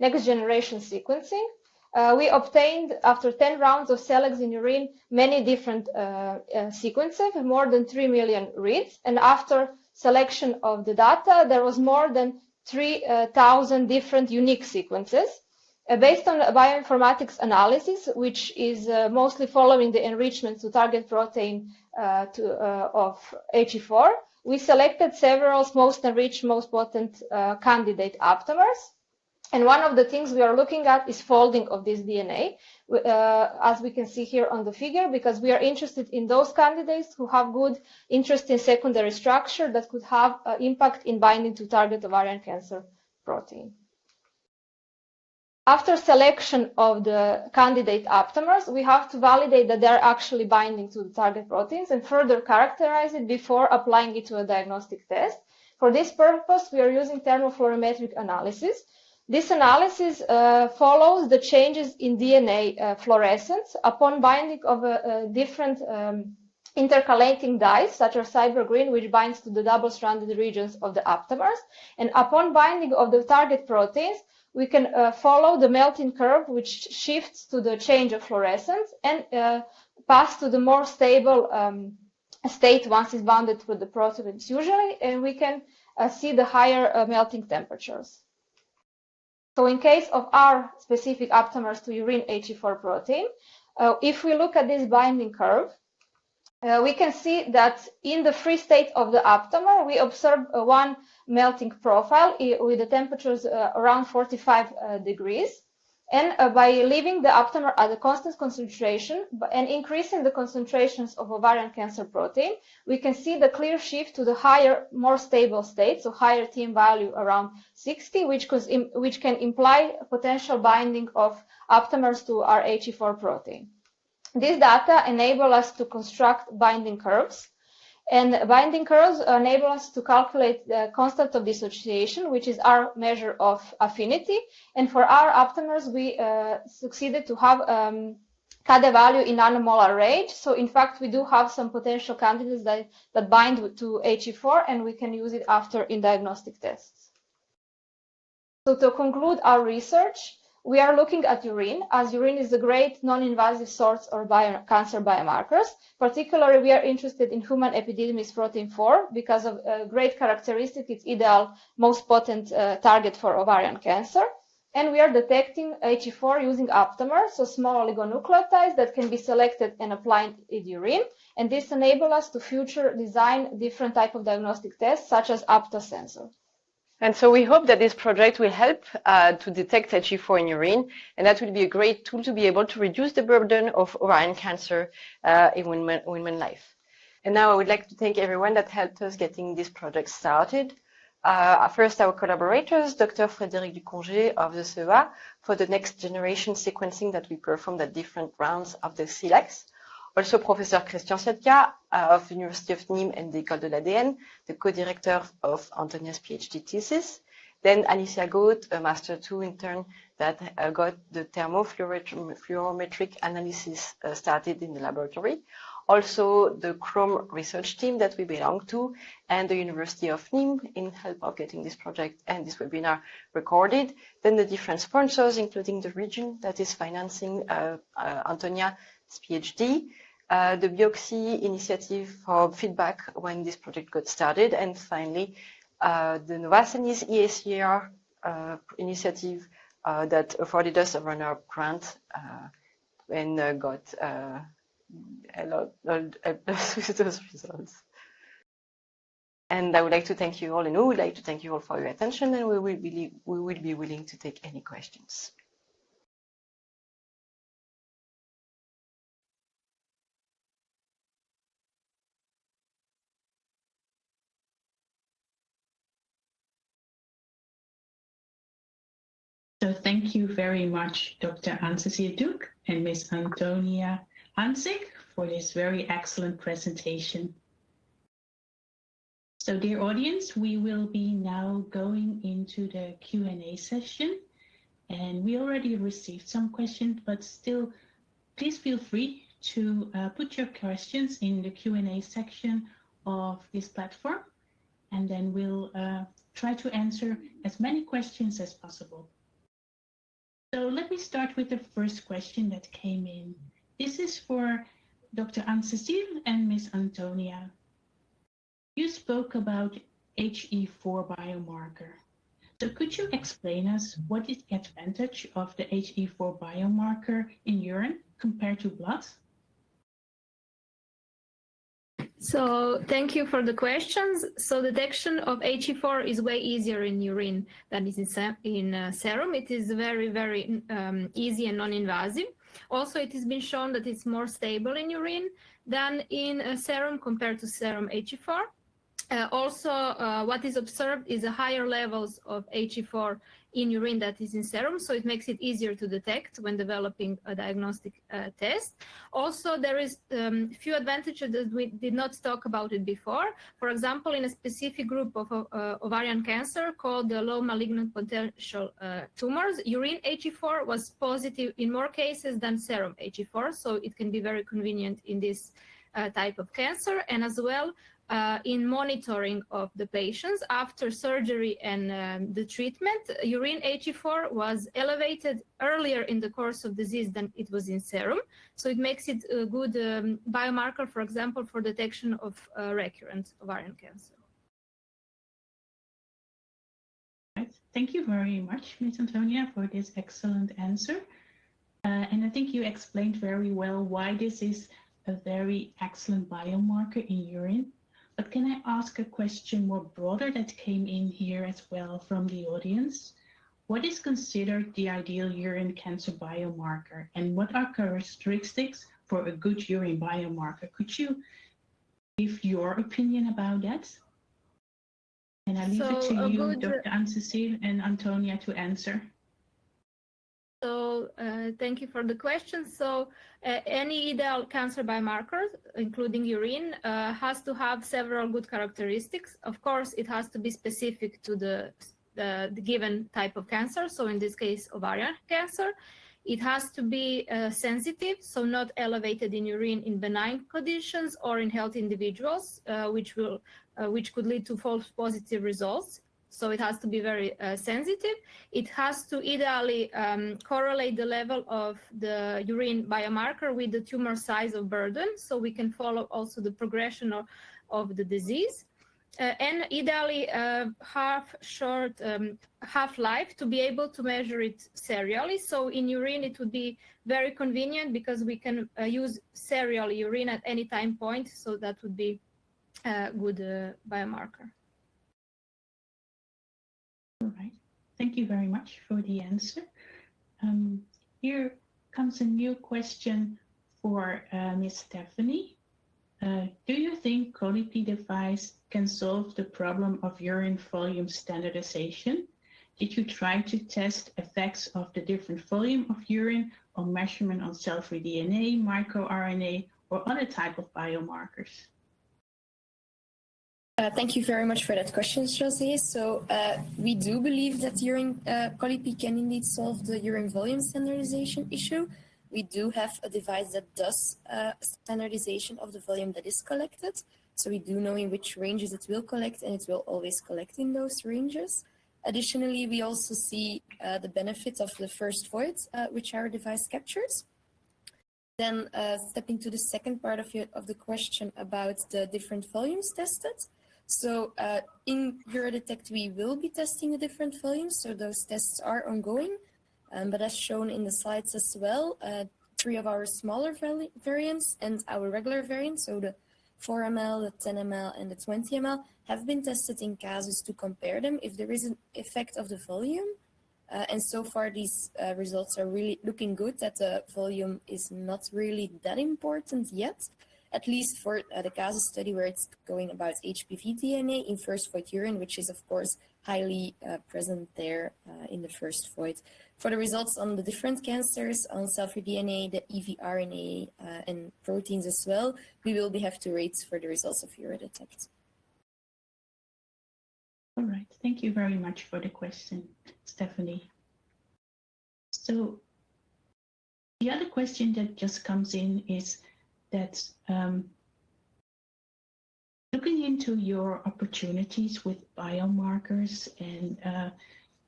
next generation sequencing. We obtained, after 10 rounds of selects in urine, many different sequences, more than 3 million reads. And after selection of the data, there was more than 3,000 different unique sequences. Based on bioinformatics analysis, which is mostly following the enrichment to target protein of HE4, we selected several most enriched, most potent candidate aptamers. And one of the things we are looking at is folding of this DNA, as we can see here on the figure, because we are interested in those candidates who have good interest in secondary structure that could have impact in binding to target ovarian cancer protein. After selection of the candidate aptamers, we have to validate that they are actually binding to the target proteins and further characterize it before applying it to a diagnostic test. For this purpose, we are using thermofluorimetric analysis. This analysis follows the changes in DNA fluorescence upon binding of different intercalating dyes, such as cybergreen, which binds to the double-stranded regions of the aptamers. And upon binding of the target proteins, we can follow the melting curve, which shifts to the change of fluorescence and pass to the more stable state once it's bounded with the proteins usually, and we can see the higher melting temperatures. So in case of our specific aptamers to urine HE4 protein, if we look at this binding curve, we can see that in the free state of the aptamer, we observe one melting profile with the temperatures around 45 degrees. And by leaving the aptamer at a constant concentration and increasing the concentrations of ovarian cancer protein, we can see the clear shift to the higher, more stable state, so higher TM value around 60, which can imply potential binding of aptamers to our HE4 protein. This data enable us to construct binding curves, and binding curves enable us to calculate the constant of dissociation, which is our measure of affinity. And for our aptamers, we succeeded to have KD value in nanomolar range. So in fact, we do have some potential candidates that bind to HE4, and we can use it after in diagnostic tests. So to conclude our research, we are looking at urine, as urine is a great non-invasive source of cancer biomarkers. Particularly, we are interested in human epididymis protein 4 because of a great characteristic. It's ideal, most potent target for ovarian cancer. And we are detecting HE4 using aptamers, so small oligonucleotides that can be selected and applied in urine. And this enables us to future design different type of diagnostic tests, such as APTA sensor. And so we hope that this project will help to detect HE4 in urine, and that will be a great tool to be able to reduce the burden of ovarian cancer in women's life. And now I would like to thank everyone that helped us getting this project started. First, our collaborators, Dr. Frédéric Ducongé of the CEA, for the next generation sequencing that we performed at different rounds of the SELECts. Also, Professor Christian Siatka of the University of Nîmes and the École de l'ADN, the co-director of Antonija's PhD thesis. Then Alicia Goat, a Master 2 intern that got the thermofluorimetric analysis started in the laboratory. Also, the Chrome research team that we belong to, and the University of Nîmes in help of getting this project and this webinar recorded. Then the different sponsors, including the region that is financing Antonija's PhD, the Bioxy initiative for feedback when this project got started, and finally the Novosanis EACR initiative that afforded us a runner-up grant and got a lot with those results. And I would like to thank you all, and we would like to thank you all for your attention, and we will be willing to take any questions. So thank you very much, Dr. Anne-Cécile Duc and Ms. Antonija Hanžek, for this very excellent presentation. So dear audience, we will be now going into the Q&A session, and we already received some questions, but still, please feel free to put your questions in the Q&A section of this platform, and then we'll try to answer as many questions as possible. So let me start with the first question that came in. This is for Dr. Anne-Cécile and Ms. Antonija. You spoke about HE4 biomarker. So could you explain us what is the advantage of the HE4 biomarker in urine compared to blood? So thank you for the questions. So detection of HE4 is way easier in urine than is in serum. It is very, very easy and non-invasive. Also, it has been shown that it's more stable in urine than in serum compared to serum HE4. What is observed is a higher levels of HE4 in urine that is in serum, so it makes it easier to detect when developing a diagnostic test. Also, there is few advantages that we did not talk about it before. For example, in a specific group of ovarian cancer called the low malignant potential tumors, urine HE4 was positive in more cases than serum HE4, so it can be very convenient in this type of cancer, and as well in monitoring of the patients after surgery and the treatment. Urine HE4 was elevated earlier in the course of disease than it was in serum, so it makes it a good biomarker, for example, for detection of recurrent ovarian cancer. Right. Thank you very much, Ms. Antonija, for this excellent answer. And I think you explained very well why this is a very excellent biomarker in urine. But can I ask a question more broader that came in here as well from the audience? What is considered the ideal urine cancer biomarker, and what are characteristics for a good urine biomarker? Could you give your opinion about that? And I leave it to you, Dr. Anne-Cécile and Antonija, to answer. So thank you for the question. So any ideal cancer biomarker, including urine, has to have several good characteristics. Of course, it has to be specific to the given type of cancer. So in this case, ovarian cancer. It has to be sensitive, so not elevated in urine in benign conditions or in healthy individuals, which could lead to false positive results. So it has to be very sensitive. It has to ideally correlate the level of the urine biomarker with the tumor size or burden, so we can follow also the progression of the disease. And ideally half-life to be able to measure it serially. So in urine, it would be very convenient because we can use serial urine at any time point. So that would be a good biomarker. All right. Thank you very much for the answer. Here comes a new question for Ms. Stephanie. Do you think Colli-Pee device can solve the problem of urine volume standardization? Did you try to test effects of the different volume of urine on measurement on cell-free DNA, microRNA, or other type of biomarkers? Thank you very much for that question, José. So we do believe that urine Colli-Pee can indeed solve the urine volume standardization issue. We do have a device that does standardization of the volume that is collected. So we do know in which ranges it will collect, and it will always collect in those ranges. Additionally, we also see the benefit of the first void, which our device captures. Then stepping to the second part of the question about the different volumes tested. So in EuroDetect, we will be testing the different volumes. So those tests are ongoing. But as shown in the slides as well, 3 of our smaller variants and our regular variant, so the 4 ml, the 10 ml, and the 20 ml, have been tested in cases to compare them if there is an effect of the volume. And so far, these results are really looking good, that the volume is not really that important yet, at least for the CASUS study where it's going about HPV DNA in first void urine, which is, of course, highly present there in the first void. For the results on the different cancers, on cell-free DNA, the eVRNA, and proteins as well, we will have to wait for the results of EuroDetect. All right, thank you very much for the question, Stephanie. So the other question that just comes in is that looking into your opportunities with biomarkers and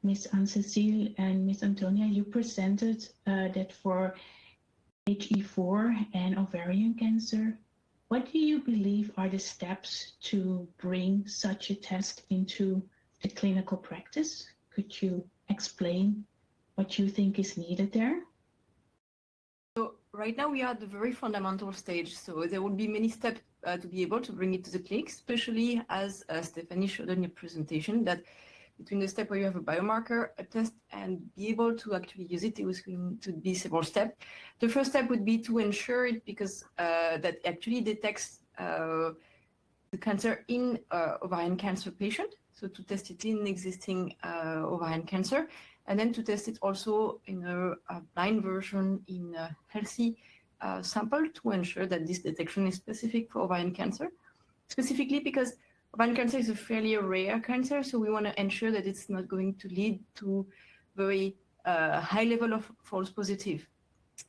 Ms. Anne-Cécile and Ms. Antonija, you presented that for HE4 and ovarian cancer, what do you believe are the steps to bring such a test into the clinical practice? Could you explain what you think is needed there? So right now we are at the very fundamental stage. So there will be many steps to be able to bring it to the clinic, especially as Stephanie showed in your presentation, that between the step where you have a biomarker, a test, and be able to actually use it was going to be several steps. The first step would be to ensure it because that actually detects the cancer in ovarian cancer patient. So to test it in existing ovarian cancer, and then to test it also in a blind version in a healthy sample to ensure that this detection is specific for ovarian cancer. Specifically because ovarian cancer is a fairly rare cancer, so we want to ensure that it's not going to lead to very high level of false positive.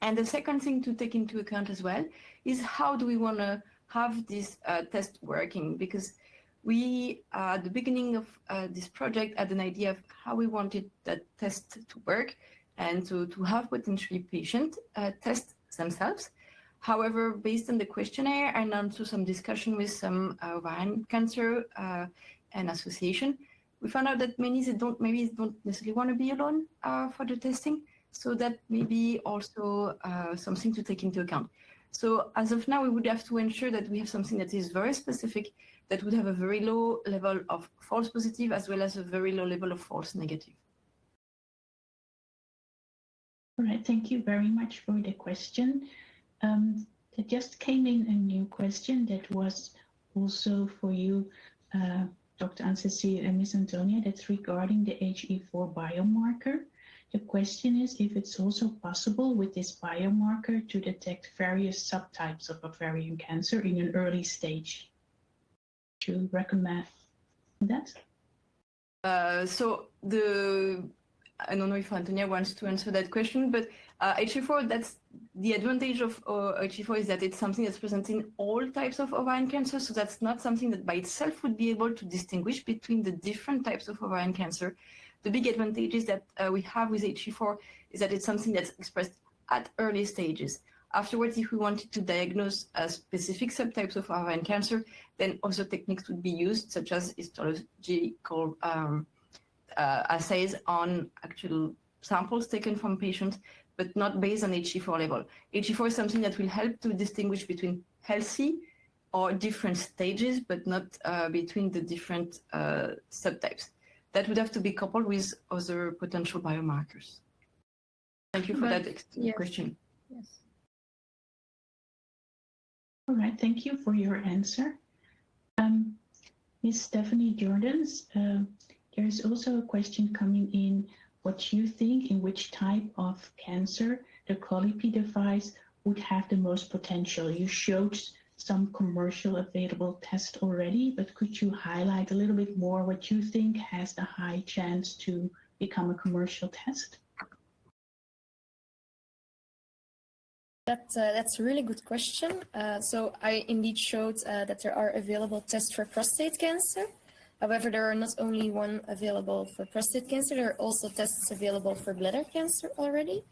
And the second thing to take into account as well is how do we want to have this test working? Because we, at the beginning of this project, had an idea of how we wanted that test to work and to have potentially patients test themselves. However, based on the questionnaire and also some discussion with some ovarian cancer and association, we found out that many don't necessarily want to be alone for the testing. So that may be also something to take into account. So as of now, we would have to ensure that we have something that is very specific, that would have a very low level of false positive as well as a very low level of false negative. All right, thank you very much for the question. There just came in a new question that was also for you, Dr. Anne-Cécile and Ms. Antonija, that's regarding the HE4 biomarker. The question is if it's also possible with this biomarker to detect various subtypes of ovarian cancer in an early stage. Do you recommend that? I don't know if Antonija wants to answer that question, but HE4, that's the advantage of HE4 is that it's something that's present in all types of ovarian cancer. So that's not something that by itself would be able to distinguish between the different types of ovarian cancer. The big advantages that we have with HE4 is that it's something that's expressed at early stages. Afterwards, if we wanted to diagnose a specific subtypes of ovarian cancer, then other techniques would be used, such as histological assays on actual samples taken from patients, but not based on HE4 level. HE4 is something that will help to distinguish between healthy or different stages, but not between the different subtypes. That would have to be coupled with other potential biomarkers. Thank you for that question. Yes. All right, thank you for your answer. Ms. Stephanie Jordaens, there is also a question coming in what you think in which type of cancer the Colli-P device would have the most potential. You showed some commercial available tests already, but could you highlight a little bit more what you think has the high chance to become a commercial test? That's a really good question. So I indeed showed that there are available tests for prostate cancer. However, there are not only one available for prostate cancer, there are also tests available for bladder cancer already.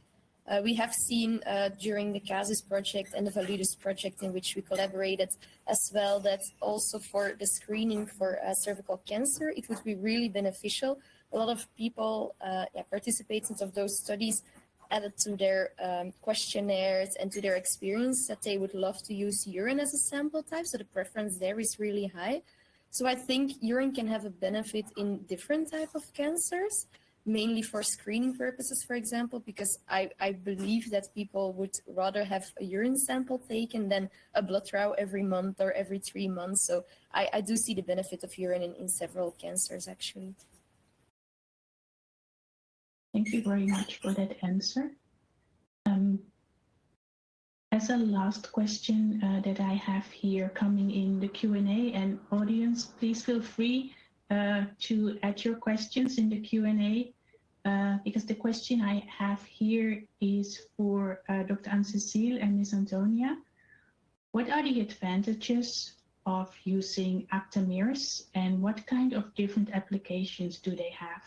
We have seen during the CASIS project and the Validus project in which we collaborated as well that also for the screening for cervical cancer, it would be really beneficial. A lot of people, participants of those studies added to their questionnaires and to their experience that they would love to use urine as a sample type. So the preference there is really high. So I think urine can have a benefit in different types of cancers, mainly for screening purposes, for example, because I believe that people would rather have a urine sample taken than a blood draw every month or every 3 months. So I do see the benefit of urine in several cancers, actually. Thank you very much for that answer. As a last question that I have here coming in the Q&A, and audience, please feel free to add your questions in the Q&A because the question I have here is for Dr. Anne-Cécile and Ms. Antonija. What are the advantages of using aptamers and what kind of different applications do they have?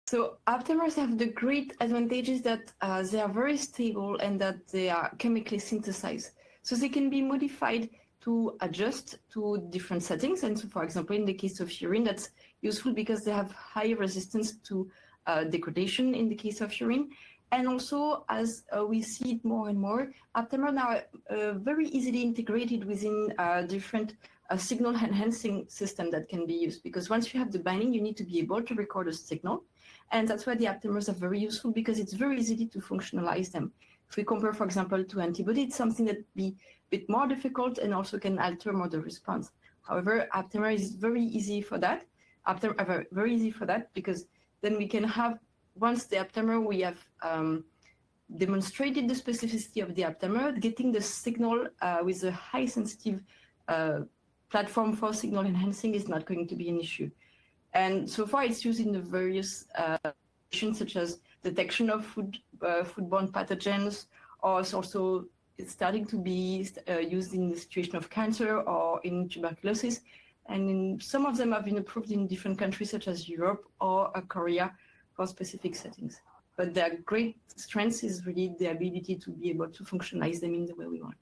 So aptamers have the great advantages that they are very stable and that they are chemically synthesized. So they can be modified to adjust to different settings. And so, for example, in the case of urine, that's useful because they have high resistance to degradation in the case of urine. And also, as we see it more and more, aptamers are very easily integrated within different signal enhancing system that can be used. Because once you have the binding, you need to be able to record a signal. And that's why the aptamers are very useful, because it's very easy to functionalize them. If we compare, for example, to antibody, it's something that be a bit more difficult and also can alter more the response. However, aptamer is very easy for that. Very easy for that, because then we can have, once the aptamer, we have demonstrated the specificity of the aptamer, getting the signal with a high sensitive platform for signal enhancing is not going to be an issue. And so far, it's used in the various applications, such as detection of foodborne pathogens, or it's starting to be used in the situation of cancer or in tuberculosis. And some of them have been approved in different countries, such as Europe or Korea, for specific settings. But their great strength is really the ability to be able to functionalize them in the way we want.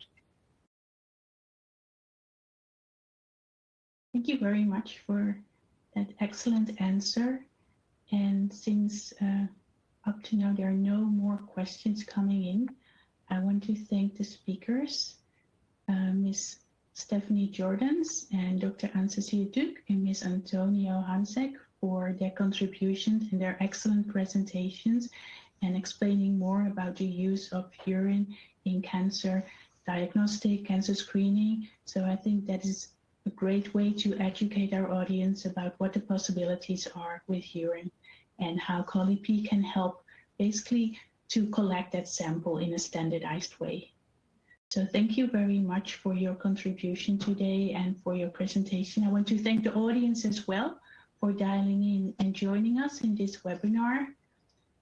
Thank you very much for that excellent answer. And since up to now there are no more questions coming in, I want to thank the speakers, Ms. Stephanie Jordaens and Dr. Anne-Cécile and Ms. Antonija Hanžek, for their contributions and their excellent presentations and explaining more about the use of urine in cancer diagnostic, cancer screening. So I think that is a great way to educate our audience about what the possibilities are with urine and how Colli-Pee can help basically to collect that sample in a standardized way. So thank you very much for your contribution today and for your presentation. I want to thank the audience as well for dialing in and joining us in this webinar.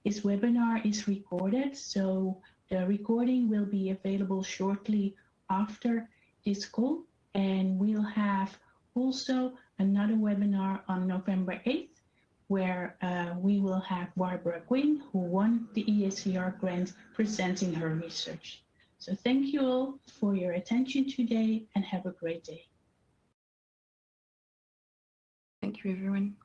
This webinar is recorded, so the recording will be available shortly after this call. And we'll have also another webinar on November 8th, where we will have Barbara Quinn, who won the EACR grant, presenting her research. So thank you all for your attention today and have a great day. Thank you, everyone.